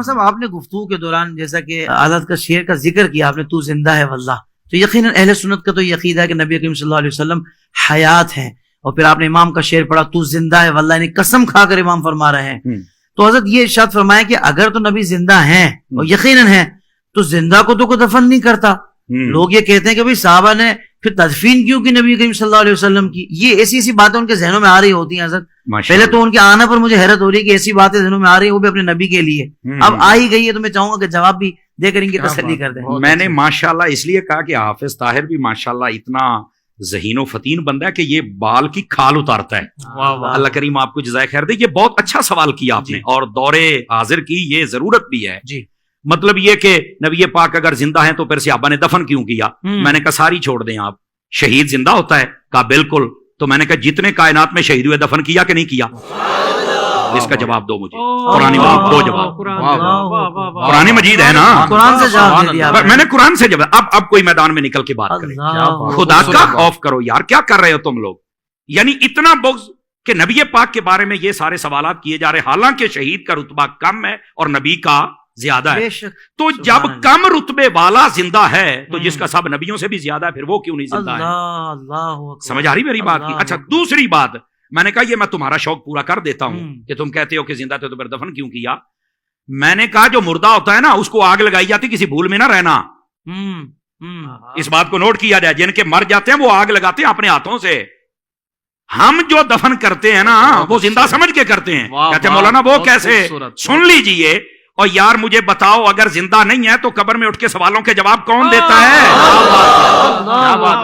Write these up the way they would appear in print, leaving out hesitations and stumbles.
علامہ صاحب آپ نے گفتگو کے دوران جیسا کہ حضرت کا شعر کا ذکر کیا آپ نے، تو زندہ ہے واللہ، تو یقیناً اہل سنت کا تو یہ عقیدہ ہے کہ نبی کریم صلی اللہ علیہ وسلم حیات ہیں، اور پھر آپ نے امام کا شعر پڑھا تو زندہ ہے واللہ، یعنی قسم کھا کر امام فرما رہے ہیں. تو حضرت یہ ارشاد فرمایا کہ اگر تو نبی زندہ ہیں اور یقیناً ہیں تو زندہ کو تو کوئی دفن نہیں کرتا. لوگ یہ کہتے ہیں کہ بھئی صحابہ نے پھر تدفین کیوں کی نبی کریم صلی اللہ علیہ وسلم کی. یہ ایسی ایسی باتیں ان کے ذہنوں میں آ رہی ہوتی ہیں حضرت. پہلے تو ان کے آنے پر مجھے حیرت ہو رہی ہے کہ ایسی باتیں ذہنوں میں آ رہی ہیں وہ بھی اپنے نبی کے لیے. اب آ ہی گئی ہے تو میں چاہوں گا کہ جواب بھی دے کر ان کی تسلی کر دیں. میں نے ماشاءاللہ اس لیے کہا کہ حافظ طاہر بھی ماشاءاللہ اتنا ذہین و فتین بندہ ہے کہ یہ بال کی کھال اتارتا ہے. اللہ کریم آپ کو جزائے خیر دے. یہ بہت اچھا سوال کیا آپ نے، اور دور حاضر کی یہ ضرورت بھی ہے. مطلب یہ کہ نبی پاک اگر زندہ ہیں تو پھر صحابہ نے دفن کیوں کیا؟ میں نے کہا ساری چھوڑ دیں آپ. شہید زندہ ہوتا ہے؟ کہا بالکل. تو میں نے کہا جتنے کائنات میں شہید ہوئے دفن کیا کہ نہیں کیا؟ اس کا جواب دو مجھے. قرآن مجید دو جواب. قرآن مجید ہے نا، قرآن سے جواب دے دیا میں نے. قرآن سے جواب. اب کوئی میدان میں نکل کے بات کرے. خدا کا خوف کرو یار، کیا کر رہے ہو تم لوگ؟ یعنی اتنا بغض کہ نبی پاک کے بارے میں یہ سارے سوالات کیے جا رہے، حالانکہ شہید کا رتبہ کم ہے اور نبی کا زیادہ ہے. تو جب کم رتبے والا زندہ ہے تو جس کا سب نبیوں سے بھی زیادہ ہے، پھر وہ کیوں نہیں زندہ ہے؟ سمجھ آ رہی میری بات کی؟ اچھا دوسری بات میں نے کہا یہ میں تمہارا شوق پورا کر دیتا ہوں کہ تم کہتے ہو کہ زندہ تھے تو پھر دفن کیوں کیا. میں نے کہا جو مردہ ہوتا ہے نا اس کو آگ لگائی جاتی، کسی بھول میں نہ رہنا. اس بات کو نوٹ کیا جائے. جن کے مر جاتے ہیں وہ آگ لگاتے ہیں اپنے ہاتھوں سے. ہم جو دفن کرتے ہیں نا وہ زندہ سمجھ کے کرتے ہیں. کہتے ہیں مولانا وہ کیسے؟ سن لیجئے. اور یار مجھے بتاؤ اگر زندہ نہیں ہے تو قبر میں اٹھ کے سوالوں کے جواب کون دیتا ہے؟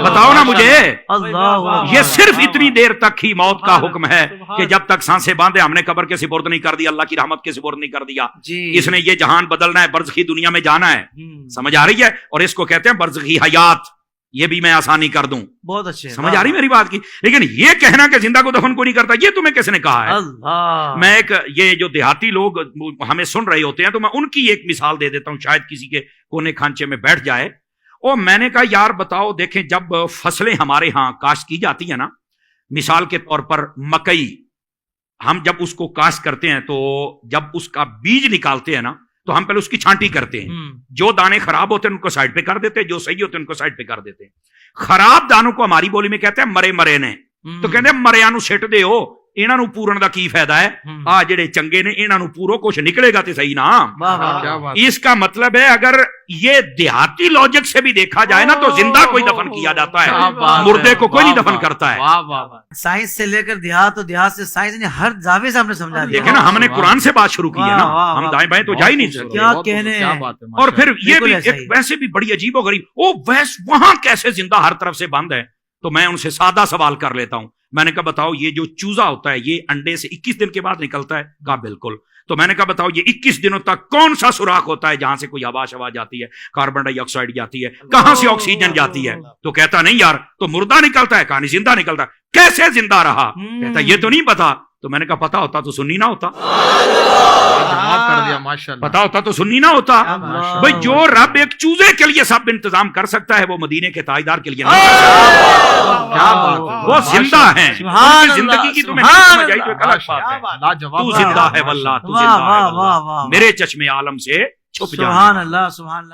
بتاؤ نا مجھے. یہ صرف اتنی دیر تک ہی موت کا حکم ہے کہ جب تک سانسیں باندھے ہم نے قبر کے سپرد نہیں کر دیا، اللہ کی رحمت کے سپرد نہیں کر دیا. اس نے یہ جہان بدلنا ہے، برزخی دنیا میں جانا ہے. سمجھ آ رہی ہے؟ اور اس کو کہتے ہیں برزخی حیات. یہ بھی میں آسانی کر دوں. بہت اچھے. سمجھ آ رہی میری بات کی؟ لیکن یہ کہنا کہ زندہ کو دفن کو نہیں کرتا، یہ تمہیں کس نے کہا ہے؟ میں ایک یہ جو دیہاتی لوگ ہمیں سن رہے ہوتے ہیں تو میں ان کی ایک مثال دے دیتا ہوں، شاید کسی کے کونے کھانچے میں بیٹھ جائے. اور میں نے کہا یار بتاؤ، دیکھیں جب فصلیں ہمارے ہاں کاشت کی جاتی ہیں نا، مثال کے طور پر مکئی، ہم جب اس کو کاشت کرتے ہیں تو جب اس کا بیج نکالتے ہیں نا تو ہم پہلے اس کی چھانٹی کرتے ہیں. جو دانے خراب ہوتے ہیں ان کو سائڈ پہ کر دیتے ہیں، جو صحیح ہوتے ہیں ان کو سائڈ پہ کر دیتے ہیں. خراب دانوں کو ہماری بولی میں کہتے ہیں مرے مرے نے. تو کہتے ہیں مریا نو سٹ دے ہو، انہاں نو پورن دا کی فائدہ ہے؟ آ جڑے چنگے نے انہاں نو پورو کچھ نکلے گا تے صحیح نا. اس کا مطلب ہے اگر یہ دیہاتی لاجک سے بھی دیکھا جائے نا تو زندہ کوئی دفن کیا جاتا ہے، مردے کو کوئی نہیں دفن کرتا ہے. سائنس سے لے کر دیہات، اور دیہات سے سائنس نے ہر زاویے سے ہم نے سمجھا دیا. دیکھیں نا ہم نے قرآن سے بات شروع کی ہے نا، ہم دائیں بائیں تو جا ہی نہیں سکتے. کیا کہنے. اور پھر یہ بھی ایک ویسے بھی بڑی عجیب و غریب، او ویس وہاں کیسے زندہ ہر طرف سے بند ہے. تو میں ان سے سادہ سوال کر لیتا ہوں. میں نے کہا بتاؤ یہ جو چوزا ہوتا ہے یہ انڈے سے 21 دن کے بعد نکلتا ہے؟ کہا بالکل. تو میں نے کہا بتاؤ یہ 21 دنوں تک کون سا سوراخ ہوتا ہے جہاں سے کوئی ہوا شوا جاتی ہے، کاربن ڈائی آکسائڈ جاتی ہے، کہاں سے آکسیجن جاتی ہے؟ تو کہتا نہیں یار تو مردہ نکلتا ہے. کہا نہیں زندہ نکلتا ہے. کیسے زندہ رہا؟ کہتا یہ تو نہیں پتا. تو میں نے کہا پتا ہوتا تو سنی نہ ہوتا. پتا ہوتا تو سنی نہ ہوتا. بھئی جو رب ایک چوزے کے لیے سب انتظام کر سکتا ہے وہ مدینے کے تاجدار کے لیے نہیں کر سکتا. وہ زندہ ہیں. زندگی کی تمہیں نہیں سمجھ آئی تو ایک الگ بات ہے. تو زندہ ہے واللہ، تو زندہ ہے واللہ، میرے چشم عالم سے چھپ جا. سبحان اللہ، سبحان اللہ.